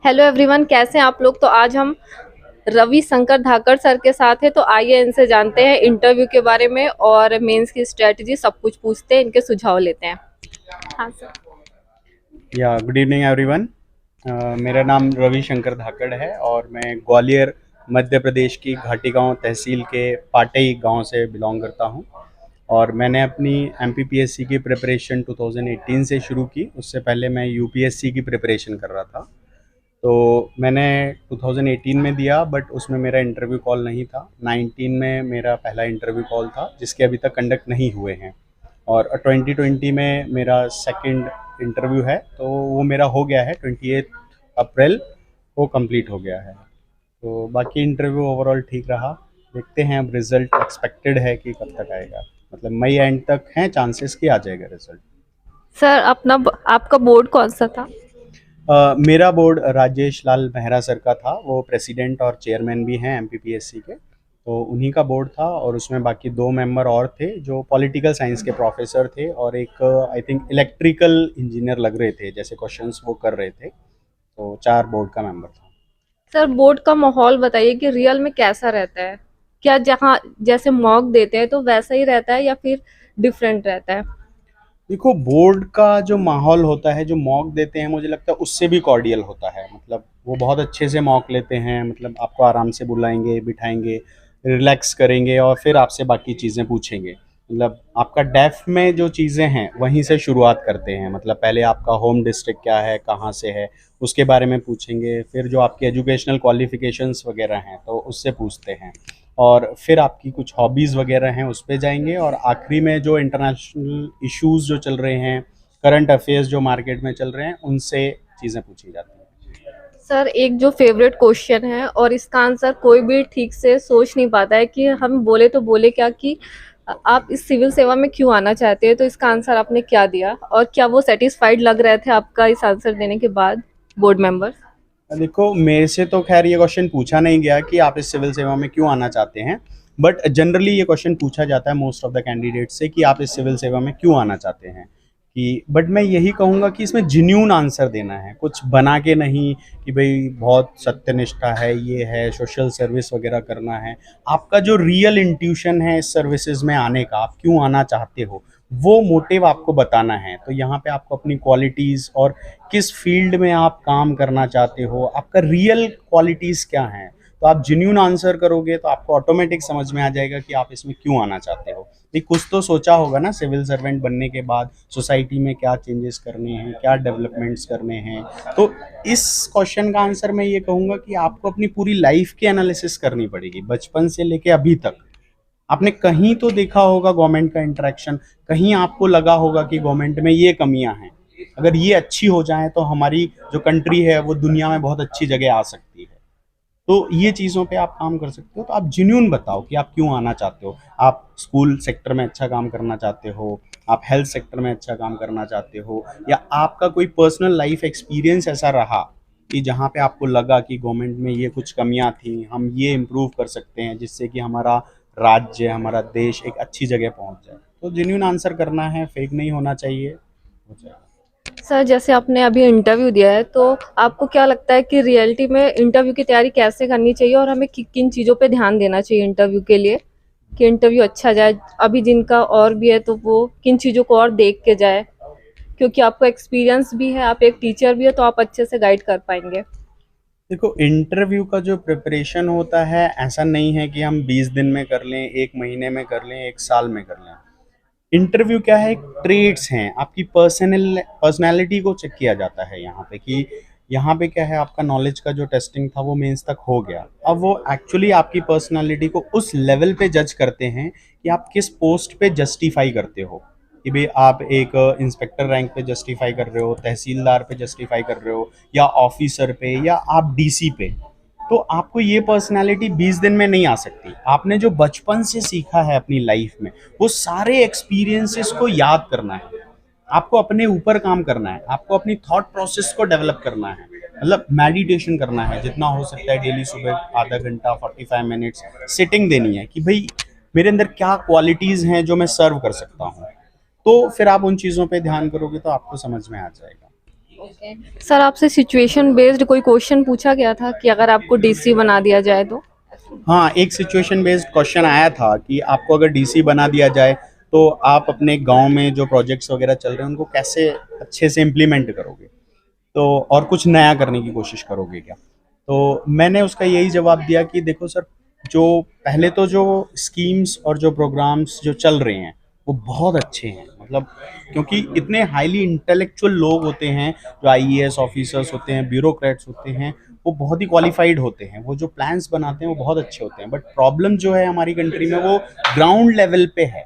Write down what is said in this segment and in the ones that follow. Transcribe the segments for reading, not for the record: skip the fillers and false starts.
Hello everyone, कैसे हैं आप लोग। तो आज हम रवि शंकर धाकड़ सर के साथ हैं, तो आइए इनसे जानते हैं इंटरव्यू के बारे में और मेंस की स्ट्रेटजी, सब कुछ पूछते हैं, इनके सुझाव लेते हैं। हाँ सर। या गुड इवनिंग एवरीवन। मेरा नाम रवि शंकर धाकड़ है और मैं ग्वालियर मध्य प्रदेश की घाटी गांव तहसील के पाटई गांव से बिलोंग करता हूं। और मैंने अपनी एमपीपीएससी की प्रिपरेशन 2018 से शुरू की। उससे पहले मैं यूपीएससी की प्रिपरेशन कर रहा था। तो मैंने 2018 में दिया, बट उसमें मेरा इंटरव्यू कॉल नहीं था। 19 में मेरा पहला इंटरव्यू कॉल था जिसके अभी तक कंडक्ट नहीं हुए हैं। और 2020 में मेरा सेकंड इंटरव्यू है, तो वो मेरा हो गया है। 28 अप्रैल को कंप्लीट हो गया है। तो बाकी इंटरव्यू ओवरऑल ठीक रहा। देखते हैं, अब रिजल्ट एक्सपेक्टेड है कि कब तक आएगा। मतलब मई एंड तक हैं चांसेस कि आ जाएगा रिजल्ट। सर, आपका बोर्ड कौन सा था। मेरा बोर्ड राजेश लाल मेहरा सर का था। वो प्रेसिडेंट और चेयरमैन भी हैं एमपीपीएससी के, तो उन्हीं का बोर्ड था। और उसमें बाकी दो मेंबर और थे जो पॉलिटिकल साइंस के प्रोफेसर थे, और एक आई थिंक इलेक्ट्रिकल इंजीनियर लग रहे थे, जैसे क्वेश्चंस वो कर रहे थे। तो चार बोर्ड का मेंबर था। सर, बोर्ड का माहौल बताइए कि रियल में कैसा रहता है। क्या जहाँ जैसे मॉक देते हैं तो वैसा ही रहता है या फिर डिफरेंट रहता है। देखो, बोर्ड का जो माहौल होता है, जो मॉक देते हैं, मुझे लगता है उससे भी कॉर्डियल होता है। मतलब वो बहुत अच्छे से मॉक लेते हैं। मतलब आपको आराम से बुलाएंगे, बिठाएंगे, रिलैक्स करेंगे और फिर आपसे बाकी चीज़ें पूछेंगे। मतलब आपका डेफ में जो चीज़ें हैं वहीं से शुरुआत करते हैं। मतलब पहले आपका होम डिस्ट्रिक्ट क्या है, कहाँ से है, उसके बारे में पूछेंगे। फिर जो आपके एजुकेशनल क्वालिफिकेशंस वगैरह हैं तो उससे पूछते हैं। और फिर आपकी कुछ हॉबीज़ वगैरह हैं उस पे जाएंगे। और आखिरी में जो इंटरनेशनल इश्यूज़ जो चल रहे हैं, करंट अफेयर्स जो मार्केट में चल रहे हैं, उनसे चीज़ें पूछी जाती हैं। सर, एक जो फेवरेट क्वेश्चन है और इसका आंसर कोई भी ठीक से सोच नहीं पाता है कि हम बोले तो बोले क्या कि आप इस सिविल सेवा में क्यों आना चाहते हैं, तो इसका आंसर आपने क्या दिया और क्या वो सेटिस्फाइड लग रहे थे आपका इस आंसर देने के बाद बोर्ड मेंबर। देखो, मेरे से तो खैर ये क्वेश्चन पूछा नहीं गया कि आप इस सिविल सेवा में क्यों आना चाहते हैं। बट जनरली ये क्वेश्चन पूछा जाता है मोस्ट ऑफ द कैंडिडेट से कि आप इस सिविल सेवा में क्यों आना चाहते हैं। कि बट मैं यही कहूँगा कि इसमें जेन्यून आंसर देना है, कुछ बना के नहीं कि भाई बहुत सत्यनिष्ठा है, ये है, सोशल सर्विस वगैरह करना है। आपका जो रियल इंट्यूशन है इस सर्विसेज में आने का, आप क्यों आना चाहते हो, वो मोटिव आपको बताना है। तो यहाँ पे आपको अपनी क्वालिटीज़ और किस फील्ड में आप काम करना चाहते हो, आपका रियल क्वालिटीज़ क्या हैं। तो आप जेन्यून आंसर करोगे तो आपको ऑटोमेटिक समझ में आ जाएगा कि आप इसमें क्यों आना चाहते हो। ये कुछ तो सोचा होगा ना, सिविल सर्वेंट बनने के बाद सोसाइटी में क्या चेंजेस करने हैं, क्या डेवलपमेंट्स करने हैं। तो इस क्वेश्चन का आंसर मैं ये कहूँगा कि आपको अपनी पूरी लाइफ की एनालिसिस करनी पड़ेगी, बचपन से लेके अभी तक। आपने कहीं तो देखा होगा गवर्नमेंट का इंटरेक्शन, कहीं आपको लगा होगा कि गवर्नमेंट में ये कमियां हैं, अगर ये अच्छी हो जाए तो हमारी जो कंट्री है वो दुनिया में बहुत अच्छी जगह आ सकती है। तो ये चीज़ों पे आप काम कर सकते हो। तो आप जेन्यून बताओ कि आप क्यों आना चाहते हो। आप स्कूल सेक्टर में अच्छा काम करना चाहते हो, आप हेल्थ सेक्टर में अच्छा काम करना चाहते हो, या आपका कोई पर्सनल लाइफ एक्सपीरियंस ऐसा रहा कि जहाँ पे आपको लगा कि गवर्नमेंट में ये कुछ कमियां थी, हम ये इम्प्रूव कर सकते हैं जिससे कि हमारा राज्य, हमारा देश एक अच्छी जगह पहुँच जाए। तो जेन्यून आंसर करना है, फेक नहीं होना चाहिए, हो जाएगा। सर, जैसे आपने अभी इंटरव्यू दिया है, तो आपको क्या लगता है कि रियलिटी में इंटरव्यू की तैयारी कैसे करनी चाहिए और हमें किन चीज़ों पे ध्यान देना चाहिए इंटरव्यू के लिए कि इंटरव्यू अच्छा जाए। अभी जिनका और भी है तो वो किन चीज़ों को और देख के जाए, क्योंकि आपको एक्सपीरियंस भी है, आप एक टीचर भी है, तो आप अच्छे से गाइड कर पाएंगे। देखो, इंटरव्यू का जो प्रिपरेशन होता है, ऐसा नहीं है कि हम 20 दिन में कर लें, एक महीने में कर लें, एक साल में कर लें। इंटरव्यू क्या है, ट्रेड्स हैं, आपकी पर्सनैलिटी को चेक किया जाता है यहाँ पे। कि यहाँ पे क्या है, आपका नॉलेज का जो टेस्टिंग था वो मेंस तक हो गया। अब वो एक्चुअली आपकी पर्सनैलिटी को उस लेवल पे जज करते हैं कि आप किस पोस्ट पे जस्टिफाई करते हो। कि भाई आप एक इंस्पेक्टर रैंक पे जस्टिफाई कर रहे हो, तहसीलदार पे जस्टिफाई कर रहे हो, या ऑफिसर पे, या आप डीसी पे। तो आपको ये पर्सनालिटी 20 दिन में नहीं आ सकती। आपने जो बचपन से सीखा है अपनी लाइफ में, वो सारे एक्सपीरियंसेस को याद करना है। आपको अपने ऊपर काम करना है, आपको अपनी थॉट प्रोसेस को डेवलप करना है। मतलब मेडिटेशन करना है जितना हो सकता है डेली, सुबह आधा घंटा 45 मिनट्स सिटिंग देनी है कि भाई मेरे अंदर क्या क्वालिटीज़ हैं जो मैं सर्व कर सकता हूँ। तो फिर आप उन चीज़ों पे ध्यान करोगे तो आपको समझ में आ जाएगा। ओके। सर आपसे सिचुएशन बेस्ड कोई क्वेश्चन पूछा गया था कि अगर आपको डीसी बना दिया जाए तो? हाँ, एक सिचुएशन बेस्ड क्वेश्चन आया था कि आपको अगर डीसी बना दिया जाए तो आप अपने गांव में जो प्रोजेक्ट्स वगैरह चल रहे हैं उनको कैसे अच्छे से इम्प्लीमेंट करोगे, तो और कुछ नया करने की कोशिश करोगे क्या? तो मैंने उसका यही जवाब दिया कि देखो सर, जो पहले तो जो स्कीम्स और जो प्रोग्राम्स जो चल रहे हैं वो बहुत अच्छे हैं, मतलब क्योंकि इतने हाईली इंटेलेक्चुअल लोग होते हैं, जो आईएएस ऑफिसर्स होते हैं, ब्यूरोक्रेट्स होते हैं, वो बहुत ही क्वालिफाइड होते हैं, वो जो प्लान्स बनाते हैं वो बहुत अच्छे होते हैं, बट प्रॉब्लम जो है हमारी कंट्री में वो ग्राउंड लेवल पे है।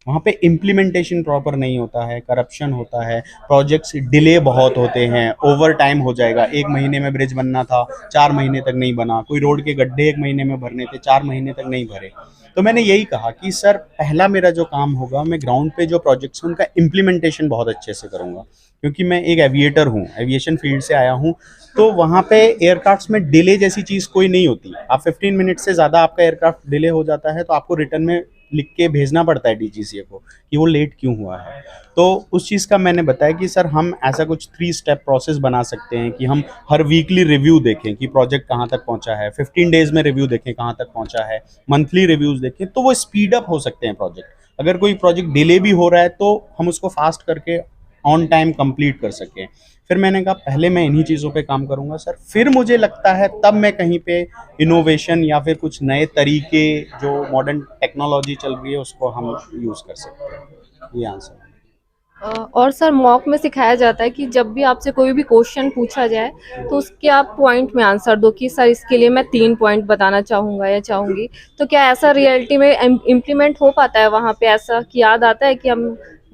वहाँ पे इम्प्लीमेंटेशन प्रॉपर नहीं होता है, करप्शन होता है, प्रोजेक्ट्स डिले बहुत होते हैं, ओवर टाइम हो जाएगा, 1 महीने में ब्रिज बनना था 4 महीने तक नहीं बना, कोई रोड के गड्ढे 1 महीने में भरने थे 4 महीने तक नहीं भरे। तो मैंने यही कहा कि सर पहला मेरा जो काम होगा, मैं ग्राउंड पे जो प्रोजेक्ट्स हैं उनका इम्प्लीमेंटेशन बहुत अच्छे से करूँगा, क्योंकि मैं एक एविएटर हूँ, एविएशन फील्ड से आया हूँ। तो वहाँ पे एयरक्राफ्ट्स में डिले जैसी चीज़ कोई नहीं होती। आप 15 मिनट से ज़्यादा आपका एयरक्राफ्ट डिले हो जाता है तो आपको रिटर्न में लिख के भेजना पड़ता है डीजीसीए को कि वो लेट क्यों हुआ है। तो उस चीज़ का मैंने बताया कि सर हम ऐसा कुछ 3 स्टेप प्रोसेस बना सकते हैं कि हम हर वीकली रिव्यू देखें कि प्रोजेक्ट कहाँ तक पहुँचा है, 15 डेज में रिव्यू देखें कहाँ तक पहुँचा है, मंथली रिव्यूज़ देखें, तो वो स्पीड अप हो सकते हैं प्रोजेक्ट। अगर कोई प्रोजेक्ट डिले भी हो रहा है तो हम उसको फास्ट करके ऑन टाइम कंप्लीट कर सकें। फिर मैंने कहा पहले मैं इन्हीं चीज़ों पे काम करूँगा सर, फिर मुझे लगता है तब मैं कहीं पे इनोवेशन या फिर कुछ नए तरीके, जो मॉडर्न टेक्नोलॉजी चल रही है उसको हम यूज़ कर सकते हैं। ये आंसर है। और सर मॉक में सिखाया जाता है कि जब भी आपसे कोई भी क्वेश्चन पूछा जाए तो उसके आप पॉइंट में आंसर दो कि सर इसके लिए मैं 3 पॉइंट बताना चाहूँगा या चाहूँगी। तो क्या ऐसा रियलिटी में इम्प्लीमेंट हो पाता है वहाँ पे, ऐसा कि याद आता है कि हम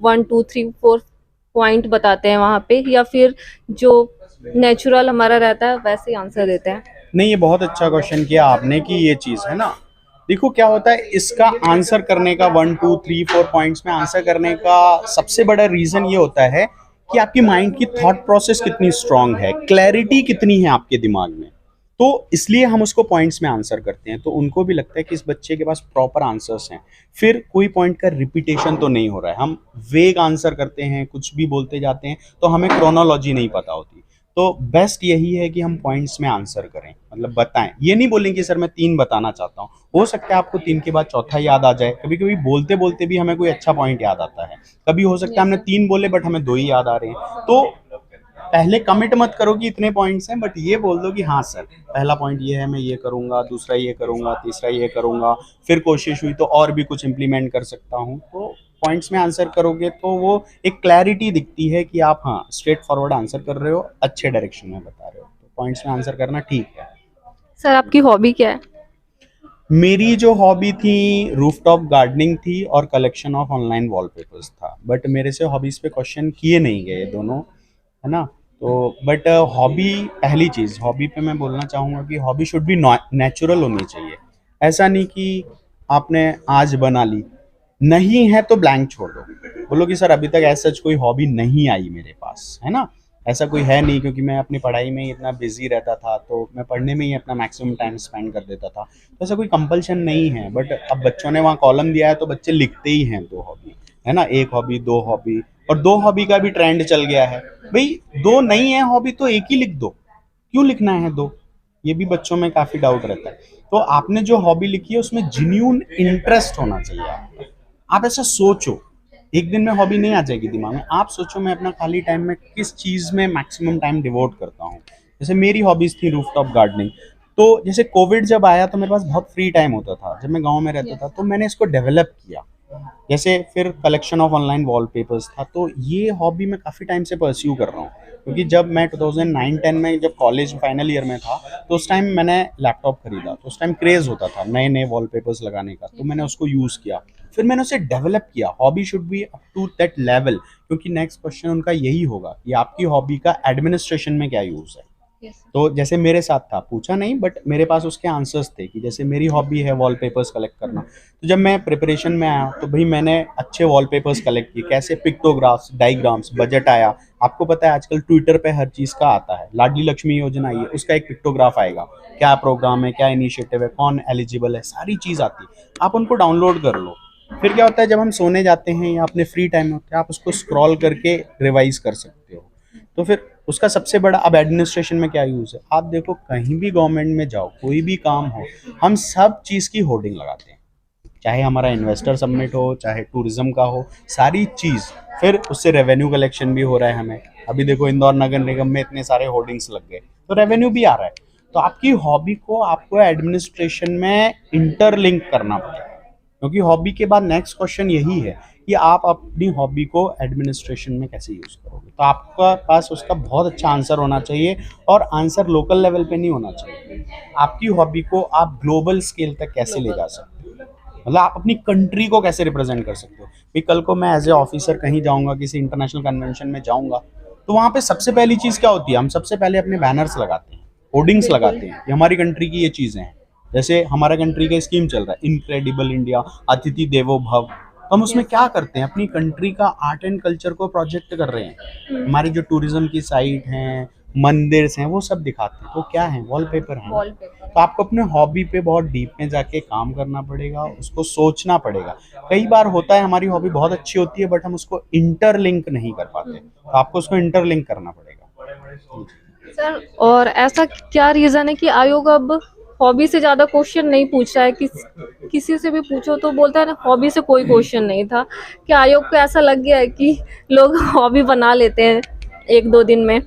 1 2 3 4 पॉइंट बताते हैं वहाँ पे, या फिर जो नेचुरल हमारा रहता है वैसे ही आंसर देते हैं? नहीं, ये बहुत अच्छा क्वेश्चन किया आपने कि ये चीज़ है ना, देखो क्या होता है इसका आंसर करने का, 1 2 3 4 पॉइंट्स में आंसर करने का सबसे बड़ा रीज़न ये होता है कि आपकी माइंड की थॉट प्रोसेस कितनी स्ट्रांग है, क्लैरिटी कितनी है आपके दिमाग में। तो इसलिए हम उसको पॉइंट्स में आंसर करते हैं, तो उनको भी लगता है कि इस बच्चे के पास प्रॉपर आंसर्स हैं। फिर कोई पॉइंट का रिपीटेशन तो नहीं हो रहा है, हम वेग आंसर करते हैं, कुछ भी बोलते जाते हैं, तो हमें क्रोनोलॉजी नहीं पता होती। तो बेस्ट यही है कि हम पॉइंट्स में आंसर करें, मतलब बताएं, ये नहीं बोलें कि सर मैं 3 बताना चाहता हूँ, हो सकता है आपको 3 के बाद चौथा याद आ जाए, कभी कभी बोलते बोलते भी हमें कोई अच्छा पॉइंट याद आता है, कभी हो सकता है हमने 3 बोले बट हमें 2 ही याद आ रहे हैं। तो पहले कमिट मत करो कि इतने पॉइंट्स हैं, बट ये बोल दो कि हाँ सर पहला पॉइंट ये है, मैं ये करूंगा, दूसरा ये करूंगा, तीसरा ये करूंगा, फिर कोशिश हुई तो और भी कुछ इंप्लीमेंट कर सकता हूँ। तो पॉइंट्स में आंसर करोगे तो वो एक क्लैरिटी दिखती है कि आप हाँ स्ट्रेट फॉरवर्ड आंसर कर रहे हो, अच्छे डायरेक्शन में बता रहे हो, तो पॉइंट्स में आंसर करना ठीक है। सर आपकी हॉबी क्या है? मेरी जो हॉबी थी रूफटॉप गार्डनिंग थी और कलेक्शन ऑफ ऑनलाइन वॉलपेपर्स था, बट मेरे से हॉबीज पे क्वेश्चन किए नहीं गए दोनों, है ना। तो बट हॉबी, पहली चीज़ हॉबी पे मैं बोलना चाहूँगा कि हॉबी शुड बी नेचुरल होनी चाहिए। ऐसा नहीं कि आपने आज बना ली, नहीं है तो ब्लैंक छोड़ दो, बोलो कि सर अभी तक ऐसा कोई हॉबी नहीं आई मेरे पास, है ना। ऐसा कोई है नहीं, क्योंकि मैं अपनी पढ़ाई में ही इतना बिजी रहता था, तो मैं पढ़ने में ही अपना मैक्सिमम टाइम स्पेंड कर देता था, तो ऐसा कोई कंपल्शन नहीं है। बट अब बच्चों ने वहाँ कॉलम दिया है तो बच्चे लिखते ही हैं 2 हॉबी, है ना, 1 हॉबी 2 हॉबी, और 2 हॉबी का भी ट्रेंड चल गया है। भाई 2 नहीं है हॉबी तो एक ही लिख दो, क्यों लिखना है 2? ये भी बच्चों में काफ़ी डाउट रहता है। तो आपने जो हॉबी लिखी है उसमें जेन्युइन इंटरेस्ट होना चाहिए आपका। आप ऐसा सोचो, एक दिन में हॉबी नहीं आ जाएगी दिमाग में, आप सोचो मैं अपना खाली टाइम में किस चीज़ में मैक्सिमम टाइम डिवोट करता हूँ। जैसे मेरी हॉबीज़ थी रूफटॉप गार्डनिंग, तो जैसे कोविड जब आया तो मेरे पास बहुत फ्री टाइम होता था, जब मैं गाँव में रहता था, तो मैंने इसको डेवलप किया। जैसे फिर कलेक्शन ऑफ ऑनलाइन वॉलपेपर्स था, तो ये हॉबी मैं काफ़ी टाइम से परस्यू कर रहा हूँ, क्योंकि जब मैं 2009-10 में जब कॉलेज फाइनल ईयर में था, तो उस टाइम मैंने लैपटॉप खरीदा, तो उस टाइम क्रेज़ होता था नए नए वॉलपेपर्स लगाने का, तो मैंने उसको यूज़ किया, फिर मैंने उसे डेवलप किया। Hobby should be up to that level, क्योंकि नेक्स्ट क्वेश्चन उनका यही होगा कि आपकी हॉबी का एडमिनिस्ट्रेशन में क्या यूज़ है। तो जैसे मेरे साथ था, पूछा नहीं बट मेरे पास उसके आंसर्स थे कि जैसे मेरी हॉबी है वॉलपेपर्स कलेक्ट करना, तो जब मैं प्रिपरेशन में आया तो भाई मैंने अच्छे वॉलपेपर्स कलेक्ट किए, कैसे पिक्टोग्राफ्स, डायग्राम्स, बजट आया। आपको पता है आजकल ट्विटर पे हर चीज़ का आता है, लाडली लक्ष्मी योजना आई है, उसका एक पिक्टोग्राफ आएगा, क्या प्रोग्राम है, क्या इनिशिएटिव है, कौन एलिजिबल है, सारी चीज़ आती है, आप उनको डाउनलोड कर लो। फिर क्या होता है जब हम सोने जाते हैं या अपने फ्री टाइम में होते हैं, आप उसको स्क्रॉल करके रिवाइज कर सकते हो। तो फिर उसका सबसे बड़ा अब एडमिनिस्ट्रेशन में क्या यूज़ है, आप देखो कहीं भी गवर्नमेंट में जाओ, कोई भी काम हो, हम सब चीज़ की होर्डिंग लगाते हैं, चाहे हमारा इन्वेस्टर सबमिट हो, चाहे टूरिज्म का हो, सारी चीज़। फिर उससे रेवेन्यू कलेक्शन भी हो रहा है हमें। अभी देखो इंदौर नगर निगम में इतने सारे होर्डिंग्स लग गए, तो रेवेन्यू भी आ रहा है। तो आपकी हॉबी को आपको एडमिनिस्ट्रेशन में इंटरलिंक करना पड़ेगा, क्योंकि हॉबी के बाद नेक्स्ट क्वेश्चन यही है कि आप अपनी हॉबी को एडमिनिस्ट्रेशन में कैसे यूज़ करोगे। तो आपका पास उसका बहुत अच्छा आंसर होना चाहिए, और आंसर लोकल लेवल पे नहीं होना चाहिए। आपकी हॉबी को आप ग्लोबल स्केल तक कैसे ले जा सकते हो, मतलब आप अपनी कंट्री को कैसे रिप्रेजेंट कर सकते हो। कि कल को मैं एज ए ऑफिसर कहीं जाऊंगा, किसी इंटरनेशनल कन्वेंशन में जाऊंगा, तो वहाँ पे सबसे पहली चीज़ क्या होती है, हम सबसे पहले अपने बैनर्स लगाते हैं, होर्डिंग्स लगाते हैं कि हमारी कंट्री की ये चीज़ें हैं। जैसे हमारा कंट्री का स्कीम चल रहा है इनक्रेडिबल इंडिया, अतिथि देवो भव, तो हम उसमें क्या करते हैं, अपनी कंट्री का आर्ट एंड कल्चर को प्रोजेक्ट कर रहे हैं। हमारी जो टूरिज्म की साइट हैं, मंदिर हैं, वो सब दिखाते हैं। तो क्या है, वॉलपेपर है। वॉलपेपर। तो आपको अपने हॉबी पे बहुत डीप में जाके काम करना पड़ेगा, उसको सोचना पड़ेगा। कई बार होता है हमारी हॉबी बहुत अच्छी होती है, बट हम उसको इंटरलिंक नहीं कर पाते, तो आपको उसको इंटरलिंक करना पड़ेगा। सर, और ऐसा क्या रीजन है कि आयोग अब हॉबी से ज्यादा क्वेश्चन नहीं पूछ रहा है? किसी से भी पूछो तो बोलता है ना, हॉबी से कोई क्वेश्चन नहीं था। क्या आयोग को ऐसा लग गया है कि लोग हॉबी बना लेते हैं एक दो दिन में?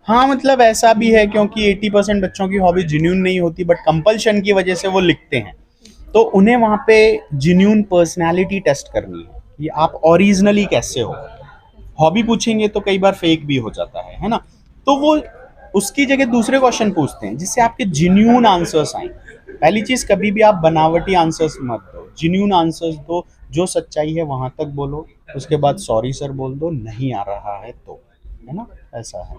हाँ, मतलब ऐसा भी है, क्योंकि 80% बच्चों की हॉबी जेन्यून नहीं होती, बट कंपल्शन की वजह से वो लिखते हैं। तो उन्हें वहाँ पे जेन्यून पर्सनैलिटी टेस्ट करनी है कि आप ओरिजिनली कैसे हो। हॉबी पूछेंगे तो कई बार फेक भी हो जाता है ना। तो वो उसकी जगह दूसरे क्वेश्चन पूछते हैं जिससे आपके जेन्यून आंसर्स आए। पहली चीज, कभी भी आप बनावटी आंसर्स मत दो, जेन्यून आंसर्स दो। जो सच्चाई है वहां तक बोलो, उसके बाद सॉरी सर बोल दो, नहीं आ रहा है तो, है ना, ऐसा है।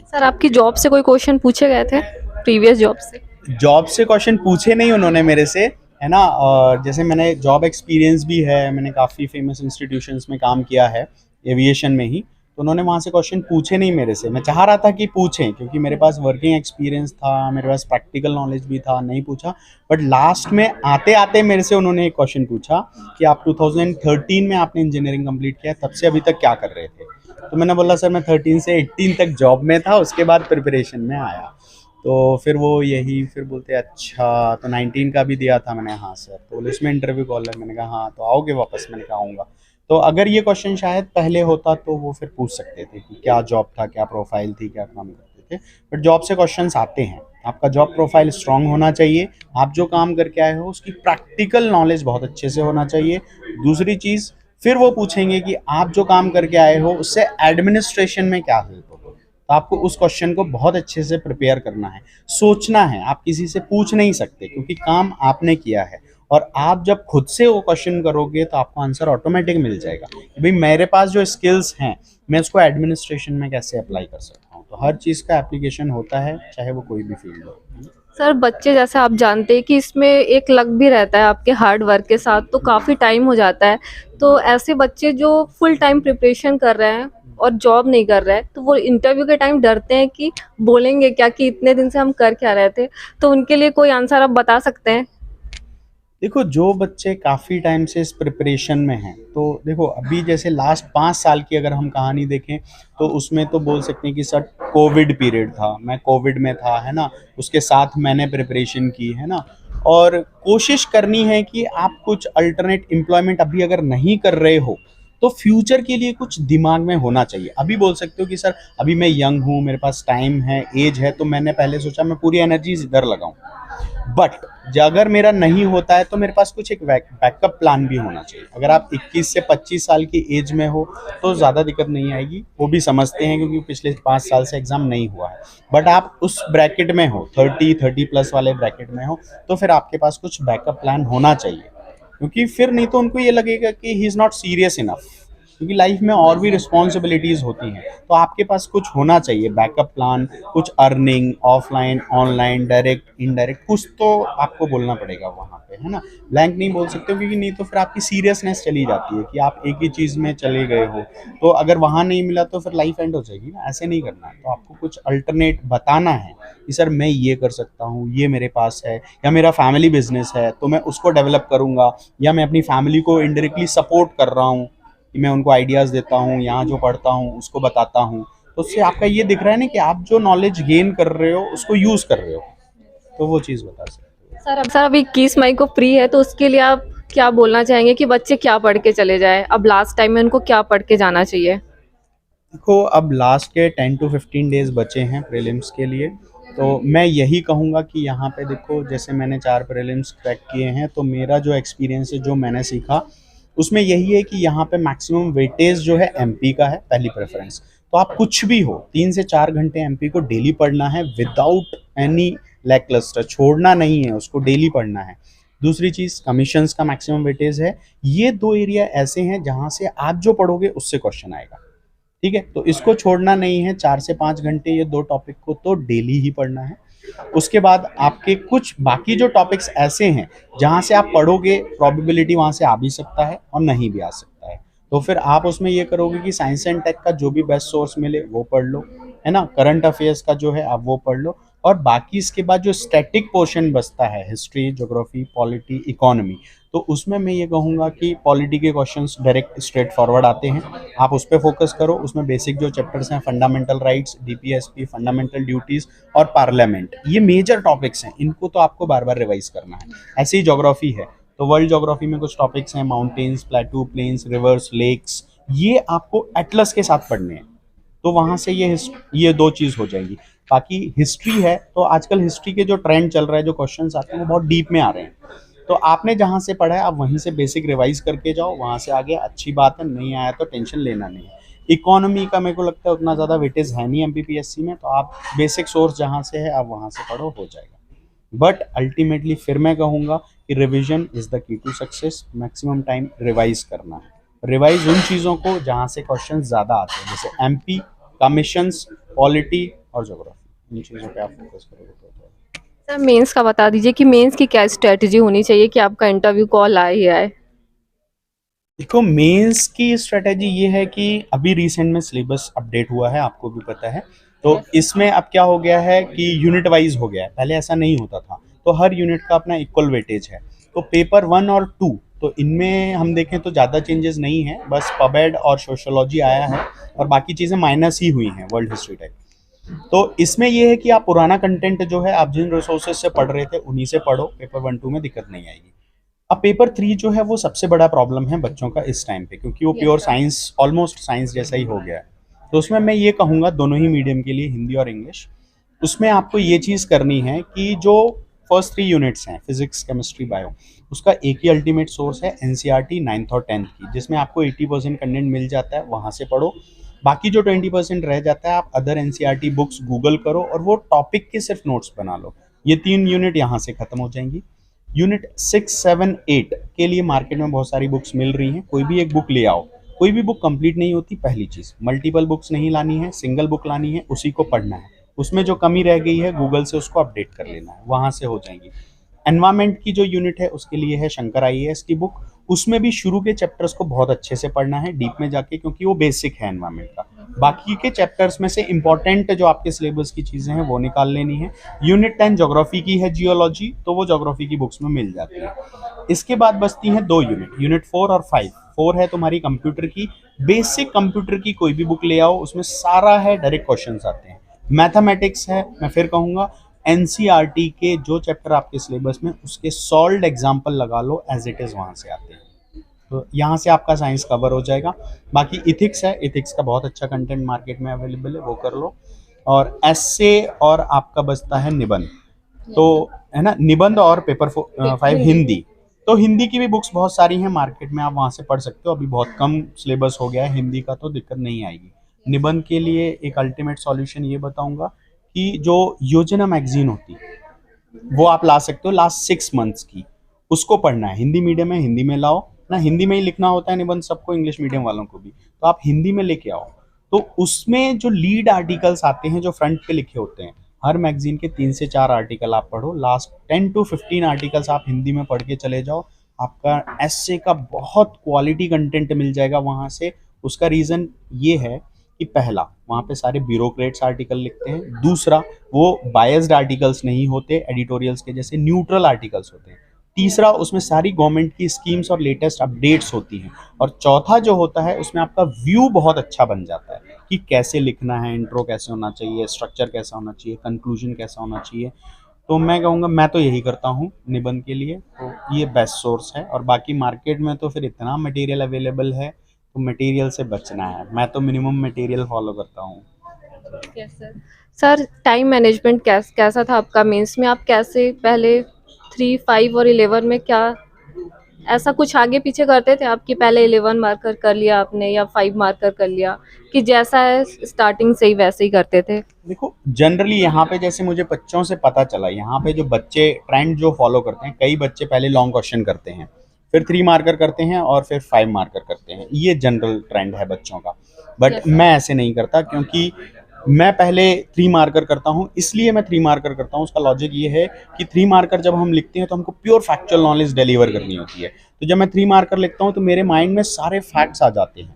सर, आपकी जॉब से कोई क्वेश्चन पूछे गए थे, प्रीवियस जॉब से? जॉब से क्वेश्चन पूछे नहीं उन्होंने मेरे से, है ना। और जैसे मैंने जॉब एक्सपीरियंस भी है, मैंने काफ़ी फेमस इंस्टीट्यूशंस में काम किया है एविएशन में ही, तो उन्होंने वहाँ से क्वेश्चन पूछे नहीं मेरे से। मैं चाह रहा था कि पूछें, क्योंकि मेरे पास वर्किंग एक्सपीरियंस था, मेरे पास प्रैक्टिकल नॉलेज भी था, नहीं पूछा। बट लास्ट में आते आते मेरे से उन्होंने एक क्वेश्चन पूछा कि आप 2013 में आपने इंजीनियरिंग कंप्लीट किया, तब से अभी तक क्या कर रहे थे। तो मैंने बोला सर मैं 13 से 18 तक जॉब में था, उसके बाद प्रिपरेशन में आया। तो फिर वो यही फिर बोलते अच्छा तो 19 का भी दिया था मैंने, हाँ सर। तो बोले इसमें इंटरव्यू कॉल है, मैंने कहा हाँ, तो आओगे वापस, मैंने कहा आऊँगा। तो अगर ये क्वेश्चन शायद पहले होता तो वो फिर पूछ सकते थे कि क्या जॉब था, क्या प्रोफाइल थी, क्या काम करते थे। बट जॉब से क्वेश्चंस आते हैं, आपका जॉब प्रोफाइल स्ट्रांग होना चाहिए, आप जो काम करके आए हो उसकी प्रैक्टिकल नॉलेज बहुत अच्छे से होना चाहिए। दूसरी चीज़, फिर वो पूछेंगे कि आप जो काम करके आए हो उससे एडमिनिस्ट्रेशन में क्या हेल्प हो। तो आपको उस क्वेश्चन को बहुत अच्छे से प्रिपेयर करना है, सोचना है। आप किसी से पूछ नहीं सकते, क्योंकि काम आपने किया है। और आप जब खुद से वो क्वेश्चन करोगे तो आपको आंसर ऑटोमेटिक मिल जाएगा कि भाई मेरे पास जो स्किल्स हैं मैं उसको एडमिनिस्ट्रेशन में कैसे अप्लाई कर सकता हूँ। तो हर चीज़ का एप्लीकेशन होता है, चाहे वो कोई भी फील्ड हो। सर, बच्चे जैसे आप जानते हैं कि इसमें एक लक भी रहता है आपके हार्ड वर्क के साथ, तो काफ़ी टाइम हो जाता है। तो ऐसे बच्चे जो फुल टाइम प्रिपरेशन कर रहे हैं और जॉब नहीं कर रहे हैं, तो वो इंटरव्यू के टाइम डरते हैं कि बोलेंगे क्या, कि इतने दिन से हम कर क्या रहे थे। तो उनके लिए कोई आंसर आप बता सकते हैं? देखो, जो बच्चे काफ़ी टाइम से इस प्रिपरेशन में हैं, तो देखो अभी जैसे लास्ट 5 साल की अगर हम कहानी देखें तो उसमें तो बोल सकते हैं कि सर कोविड पीरियड था, मैं कोविड में था, है ना। उसके साथ मैंने प्रिपरेशन की, है ना। और कोशिश करनी है कि आप कुछ अल्टरनेट एम्प्लॉयमेंट अभी अगर नहीं कर रहे हो तो फ्यूचर के लिए कुछ दिमाग में होना चाहिए। अभी बोल सकते हो कि सर अभी मैं यंग हूँ, मेरे पास टाइम है, एज है, तो मैंने पहले सोचा मैं पूरी एनर्जीज इधर लगाऊं। बट अगर मेरा नहीं होता है तो मेरे पास कुछ एक बैकअप प्लान भी होना चाहिए। अगर आप 21 से 25 साल की एज में हो तो ज़्यादा दिक्कत नहीं आएगी, वो भी समझते हैं क्योंकि पिछले 5 साल से एग्ज़ाम नहीं हुआ है। बट आप उस ब्रैकेट में हो, 30 प्लस वाले ब्रैकेट में हो, तो फिर आपके पास कुछ बैकअप प्लान होना चाहिए, क्योंकि फिर नहीं तो उनको ये लगेगा कि he is not serious enough, क्योंकि लाइफ में और भी रिस्पॉन्सिबिलिटीज़ होती हैं। तो आपके पास कुछ होना चाहिए बैकअप प्लान, कुछ earning offline online direct indirect, कुछ तो आपको बोलना पड़ेगा वहाँ पे, है ना। ब्लैंक नहीं बोल सकते हो, क्योंकि नहीं तो फिर आपकी सीरियसनेस चली जाती है कि आप एक ही चीज़ में चले गए हो। तो अगर वहाँ नहीं मिला तो फिर लाइफ एंड हो जाएगी ना, ऐसे नहीं करना है। तो आपको कुछ अल्टरनेट बताना है कि सर मैं ये कर सकता हूँ, ये मेरे पास है, या मेरा फैमिली बिजनेस है तो मैं उसको डेवलप करूँगा, या मैं अपनी फैमिली को इनडायरेक्टली सपोर्ट कर रहा हूँ कि मैं उनको आइडियाज़ देता हूँ, यहाँ जो पढ़ता हूँ उसको बताता हूँ। तो उससे आपका ये दिख रहा है ना कि आप जो नॉलेज गेन कर रहे हो उसको यूज कर रहे हो, तो वो चीज़ बता सकते हो। सर अभी 21 मई को फ्री है, तो उसके लिए आप क्या बोलना चाहेंगे कि बच्चे क्या पढ़ के चले जाए? अब लास्ट टाइम में उनको क्या पढ़ के जाना चाहिए? देखो अब लास्ट के 10 to 15 डेज बचे हैं प्रीलिम्स के लिए, तो मैं यही कहूँगा कि यहाँ पे देखो जैसे मैंने 4 प्रीलिम्स क्रैक किए हैं, तो मेरा जो एक्सपीरियंस है, जो मैंने सीखा उसमें यही है कि यहाँ पे मैक्सिमम वेटेज जो है एमपी का है, पहली प्रेफरेंस। तो आप कुछ भी हो 3 से 4 घंटे एमपी को डेली पढ़ना है विदाउट एनी लैक क्लस्टर, छोड़ना नहीं है, उसको डेली पढ़ना है। दूसरी चीज़ कमीशंस का मैक्सिमम वेटेज है। ये दो एरिया ऐसे हैं जहाँ से आप जो पढ़ोगे उससे क्वेश्चन आएगा, ठीक है। तो इसको छोड़ना नहीं है, 4 से 5 घंटे ये दो टॉपिक को तो डेली ही पढ़ना है। उसके बाद आपके कुछ बाकी जो टॉपिक्स ऐसे हैं जहाँ से आप पढ़ोगे प्रोबेबिलिटी वहाँ से आ भी सकता है और नहीं भी आ सकता है, तो फिर आप उसमें ये करोगे कि साइंस एंड टेक का जो भी बेस्ट सोर्स मिले वो पढ़ लो, है ना। करंट अफेयर्स का जो है आप वो पढ़ लो, और बाकी इसके बाद जो स्टैटिक पोर्शन बचता है, हिस्ट्री, ज्योग्राफी, पॉलिटी, इकोनॉमी, तो उसमें मैं ये कहूँगा कि पॉलिटी के क्वेश्चंस डायरेक्ट स्ट्रेट फॉरवर्ड आते हैं, आप उस पर फोकस करो। उसमें बेसिक जो चैप्टर्स हैं, fundamental rights, DPSP, fundamental duties और पार्लियामेंट, ये मेजर टॉपिक्स हैं, इनको तो आपको बार बार रिवाइज करना है। ऐसे ही ज्योग्राफी है, तो वर्ल्ड ज्योग्राफी में कुछ टॉपिक्स हैं, mountains, plateau, plains, rivers, lakes, ये आपको एटलस के साथ पढ़ने हैं। तो वहां से ये दो चीज हो जाएंगी। बाकी हिस्ट्री है, तो आजकल हिस्ट्री के जो ट्रेंड चल रहा है, जो क्वेश्चंस आते हैं वो बहुत डीप में आ रहे हैं, तो आपने जहां से पढ़ा है आप वहीं से बेसिक रिवाइज करके जाओ, वहां से आगे अच्छी बात है, नहीं आया तो टेंशन लेना नहीं है। इकोनॉमी का मेरे को लगता है उतना ज़्यादा वेटेज है नहीं एमपीपीएससी में, तो आप बेसिक सोर्स जहाँ से है आप वहाँ से पढ़ो, हो जाएगा। बट अल्टीमेटली फिर मैं कहूँगा कि revision is the key to success. Maximum time revise करना है, रिवाइज उन चीज़ों को जहाँ से क्वेश्चन ज़्यादा आते हैं, जैसे एमपी, कमीशंस, पॉलिटी और ज्योग्राफी, इन चीज़ों पे आप फोकस करोगे तो सर मेंस का बता दीजिए कि मेंस की क्या स्ट्रेटजी होनी चाहिए कि आपका इंटरव्यू कॉल आए ही आए? देखो मेंस की स्ट्रेटेजी ये है कि अभी रिसेंट में सिलेबस अपडेट हुआ है, आपको भी पता है, तो इसमें अब क्या हो गया है कि यूनिट वाइज हो गया है, पहले ऐसा नहीं होता था, तो हर यूनिट का अपना इक्वल वेटेज है। तो पेपर 1 और 2, तो इनमें हम देखें तो ज़्यादा चेंजेस नहीं है, बस पबेड और सोशोलॉजी आया है और बाकी चीज़ें माइनस ही हुई हैं, वर्ल्ड हिस्ट्री टाइप। तो इसमें यह है कि आप पुराना कंटेंट जो है, आप जिन रिसोर्सेज से पढ़ रहे थे उन्हीं से पढ़ो, पेपर 1 2 में दिक्कत नहीं आएगी। अब पेपर 3 जो है वो सबसे बड़ा प्रॉब्लम है बच्चों का इस टाइम पे, क्योंकि वो प्योर साइंस, ऑलमोस्ट साइंस जैसा ही हो गया है। तो उसमें मैं ये कहूँगा दोनों ही मीडियम के लिए, हिंदी और इंग्लिश, उसमें आपको ये चीज़ करनी है कि जो फर्स्ट 3 यूनिट्स हैं, फिजिक्स, केमिस्ट्री, बायो, उसका एक ही अल्टीमेट सोर्स है एनसीईआरटी 9th और 10th की, जिसमें आपको 80% कंटेंट मिल जाता है, वहाँ से पढ़ो। बाकी जो 20% रह जाता है, आप अदर एनसीईआरटी बुक्स गूगल करो और वो टॉपिक के सिर्फ नोट्स बना लो। ये 3 यूनिट यहाँ से खत्म हो जाएंगी। यूनिट 6 7 8 के लिए मार्केट में बहुत सारी बुक्स मिल रही हैं, कोई भी एक बुक ले आओ। कोई भी बुक कंप्लीट नहीं होती, पहली चीज़ मल्टीपल बुक्स नहीं लानी है, सिंगल बुक लानी है, उसी को पढ़ना है। उसमें जो कमी रह गई है गूगल से उसको अपडेट कर लेना है, वहाँ से हो जाएंगी। एनवायरमेंट की जो यूनिट है उसके लिए है शंकर आईएएस की बुक, उसमें भी शुरू के चैप्टर्स को बहुत अच्छे से पढ़ना है डीप में जाके, क्योंकि वो बेसिक है एनवायरमेंट का। बाकी के चैप्टर्स में से इंपॉर्टेंट जो आपके सिलेबस की चीज़ें हैं वो निकाल लेनी है। यूनिट 10 ज्योग्राफी की है, जियोलॉजी, तो वो ज्योग्राफी की बुक्स में मिल जाती है। इसके बाद बचती हैं 2 यूनिट, यूनिट 4 और 5। 4 है तुम्हारी कंप्यूटर की, बेसिक कंप्यूटर की कोई भी बुक ले आओ, उसमें सारा है, डायरेक्ट क्वेश्चन आते हैं। मैथमेटिक्स है, मैं फिर कहूँगा एनसीईआरटी के जो चैप्टर आपके सिलेबस में, उसके सॉल्व्ड एग्जाम्पल लगा लो, एज इट इज़ वहाँ से आते हैं, तो यहाँ से आपका साइंस कवर हो जाएगा। बाकी इथिक्स है, इथिक्स का बहुत अच्छा कंटेंट मार्केट में अवेलेबल है, वो कर लो। और एसए और आपका बचता है निबंध, तो है ना, निबंध और पेपर 5 हिंदी। तो हिंदी की भी बुक्स बहुत सारी हैं मार्केट में, आप वहाँ से पढ़ सकते हो, अभी बहुत कम सिलेबस हो गया है हिंदी का, तो दिक्कत नहीं आएगी। निबंध के लिए एक अल्टीमेट सॉल्यूशन ये बताऊंगा कि जो योजना मैगजीन होती है वो आप ला सकते हो, लास्ट 6 मंथ्स की, उसको पढ़ना है। हिंदी मीडियम है, हिंदी में लाओ ना, हिंदी में ही लिखना होता है निबंध सबको, इंग्लिश मीडियम वालों को भी, तो आप हिंदी में लेके आओ। तो उसमें जो लीड आर्टिकल्स आते हैं, जो फ्रंट पे लिखे होते हैं, हर मैगजीन के 3 से 4 आर्टिकल आप पढ़ो, लास्ट 10 to 15 आर्टिकल्स आप हिंदी में पढ़ के चले जाओ, आपका एसए का बहुत क्वालिटी कंटेंट मिल जाएगा वहाँ से। उसका रीज़न ये है कि पहला, वहाँ पे सारे ब्यूरोक्रेट्स आर्टिकल लिखते हैं, दूसरा वो बायस्ड आर्टिकल्स नहीं होते एडिटोरियल्स के जैसे, न्यूट्रल आर्टिकल्स होते हैं, तीसरा उसमें सारी गवर्नमेंट की स्कीम्स और लेटेस्ट अपडेट्स होती हैं, और चौथा जो होता है उसमें आपका व्यू बहुत अच्छा बन जाता है कि कैसे लिखना है, इंट्रो कैसे होना चाहिए, स्ट्रक्चर कैसा होना चाहिए, कंक्लूजन कैसा होना चाहिए। तो मैं कहूँगा मैं तो यही करता हूँ निबंध के लिए, तो ये बेस्ट सोर्स है। और बाकी मार्केट में तो फिर इतना मटेरियल अवेलेबल है, तो मटेरियल से बचना है। मैं तो मिनिमम मटेरियल फॉलो करता हूँ। Yes sir. Sir time management कैसा था आपका मेंस में? आप कैसे पहले 3, 5 और 11 में क्या ऐसा कुछ आगे पीछे करते थे आप कि पहले 11 मार्कर कर लिया आपने या 5 मार्कर कर लिया, कि जैसा है स्टार्टिंग से ही वैसे ही करते थे? देखो जनरली यहाँ पे जैसे मुझे बच्चों से पता चला, यहाँ पे जो बच्चे ट्रेंड जो फॉलो करते हैं, कई बच्चे पहले लॉन्ग क्वेश्चन करते हैं, फिर 3 मार्कर करते हैं और फिर 5 मार्कर करते हैं। ये जनरल ट्रेंड है बच्चों का। But yes sir. मैं ऐसे नहीं करता, क्योंकि मैं पहले 3 मार्कर करता हूँ। इसलिए मैं 3 मार्कर करता हूँ, उसका लॉजिक ये है कि 3 मार्कर जब हम लिखते हैं तो हमको प्योर फैक्चुअल नॉलेज डिलीवर करनी होती है। तो जब मैं 3 मार्कर लिखता हूँ तो मेरे माइंड में सारे फैक्ट्स आ जाते हैं।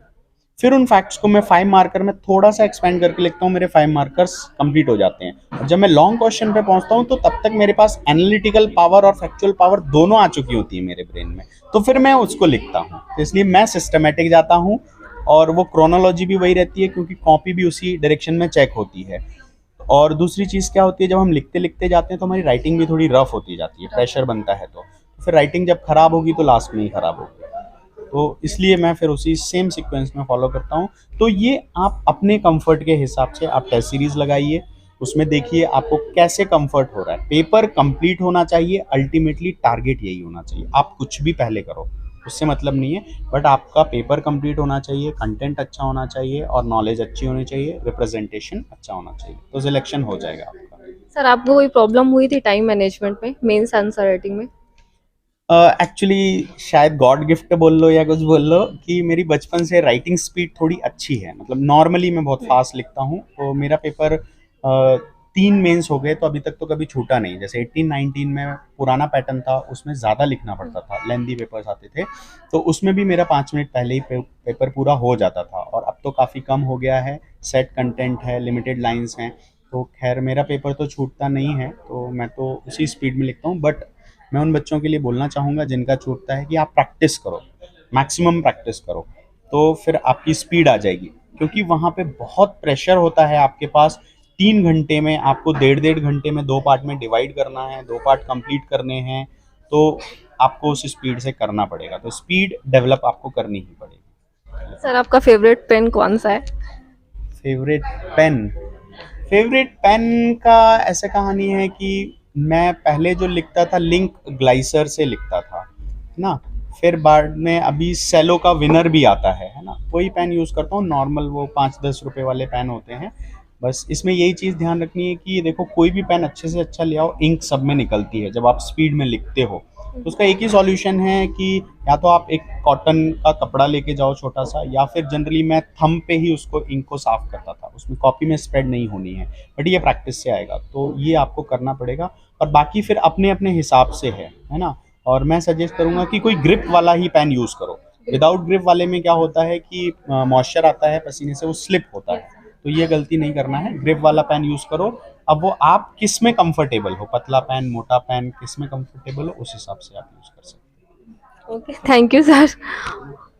फिर उन फैक्ट्स को मैं 5 मार्कर में थोड़ा सा एक्सपेंड करके लिखता हूँ, मेरे 5 मार्कर्स कंप्लीट हो जाते हैं। और जब मैं लॉन्ग क्वेश्चन पे पहुंचता हूँ तो तब तक मेरे पास एनालिटिकल पावर और फैक्चुअल पावर दोनों आ चुकी होती है मेरे ब्रेन में, तो फिर मैं उसको लिखता हूँ। तो इसलिए मैं सिस्टमेटिक जाता हूँ, और वो क्रोनोलॉजी भी वही रहती है, क्योंकि कॉपी भी उसी डायरेक्शन में चेक होती है। और दूसरी चीज़ क्या होती है, जब हम लिखते लिखते जाते हैं तो हमारी राइटिंग भी थोड़ी रफ होती जाती है, प्रेशर बनता है। तो फिर राइटिंग जब खराब होगी तो लास्ट में ही खराब होगी। तो इसलिए मैं फिर उसी सेम सीक्वेंस में फॉलो करता हूँ। तो ये आप अपने कंफर्ट के हिसाब से आप टेस्ट सीरीज लगाइए, उसमें देखिए आपको कैसे कंफर्ट हो रहा है। पेपर कंप्लीट होना चाहिए, अल्टीमेटली टारगेट यही होना चाहिए। आप कुछ भी पहले करो, उससे मतलब नहीं है, बट आपका पेपर कंप्लीट होना चाहिए, कंटेंट अच्छा होना चाहिए और नॉलेज अच्छी होनी चाहिए, रिप्रेजेंटेशन अच्छा होना चाहिए, तो सिलेक्शन हो जाएगा आपका। सर आपको कोई प्रॉब्लम हुई थी टाइम मैनेजमेंट में, मेंस आंसर राइटिंग में? एक्चुअली शायद गॉड गिफ्ट बोल लो या कुछ बोल लो, कि मेरी बचपन से राइटिंग स्पीड थोड़ी अच्छी है। मतलब नॉर्मली मैं बहुत फास्ट लिखता हूँ, तो मेरा पेपर 3 मेंस हो गए तो अभी तक तो कभी छूटा नहीं। जैसे 18-19 में पुराना पैटर्न था, उसमें ज़्यादा लिखना पड़ता था, लेंदी पेपर्स आते थे, तो उसमें भी मेरा 5 मिनट पहले ही पेपर पूरा हो जाता था। और अब तो काफ़ी कम हो गया है, सेट कंटेंट है, लिमिटेड लाइंस हैं, तो खैर मेरा पेपर तो छूटता नहीं है, तो मैं तो उसी स्पीड में लिखता हूँ। बट मैं उन बच्चों के लिए बोलना चाहूँगा जिनका छूटता है, कि आप प्रैक्टिस करो, मैक्सिमम प्रैक्टिस करो, तो फिर आपकी स्पीड आ जाएगी। क्योंकि वहाँ पे बहुत प्रेशर होता है आपके पास। 3 घंटे में आपको 1.5 घंटे में 2 पार्ट में डिवाइड करना है, 2 पार्ट कंप्लीट करने हैं, तो आपको उस स्पीड से करना पड़ेगा। तो स्पीड डेवलप आपको करनी ही पड़ेगी। सर आपका फेवरेट पेन कौन सा है? फेवरेट पेन, फेवरेट पेन का ऐसे कहानी है कि मैं पहले जो लिखता था लिंक ग्लाइसर से लिखता था, है ना। फिर बाद में अभी सेलो का विनर भी आता है ना, वही पेन यूज़ करता हूँ नॉर्मल, वो 5-10 रुपए वाले पेन होते हैं। बस इसमें यही चीज़ ध्यान रखनी है कि देखो कोई भी पेन अच्छे से अच्छा ले आओ, इंक सब में निकलती है जब आप स्पीड में लिखते हो। तो उसका एक ही सॉल्यूशन है कि या तो आप एक कॉटन का कपड़ा लेके जाओ छोटा सा, या फिर जनरली मैं थंब पे ही उसको इंक को साफ करता था, उसमें कॉपी में स्प्रेड नहीं होनी है। बट ये प्रैक्टिस से आएगा, तो ये आपको करना पड़ेगा। और बाकी फिर अपने अपने हिसाब से है ना। और मैं सजेस्ट करूँगा कि कोई ग्रिप वाला ही पेन यूज़ करो। विदाउट ग्रिप वाले में क्या होता है कि मॉइस्चर आता है पसीने से, वो स्लिप होता है, तो ये गलती नहीं करना है। ग्रिप वाला पेन यूज़ करो। अब वो आप किस में कंफर्टेबल हो, पतला पेन, मोटा पेन, किस में कंफर्टेबल हो, उस हिसाब से आप यूज़ कर सकते ओके, थैंक यू सर।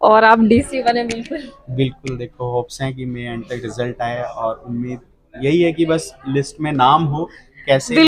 और आप डीसी बने बिल्कुल। हैं। बिल्कुल, देखो होप्स हैं कि मेरे एंड तक रिजल्ट आए, और उम्मीद यही है कि बस लिस्ट में नाम हो, कैसे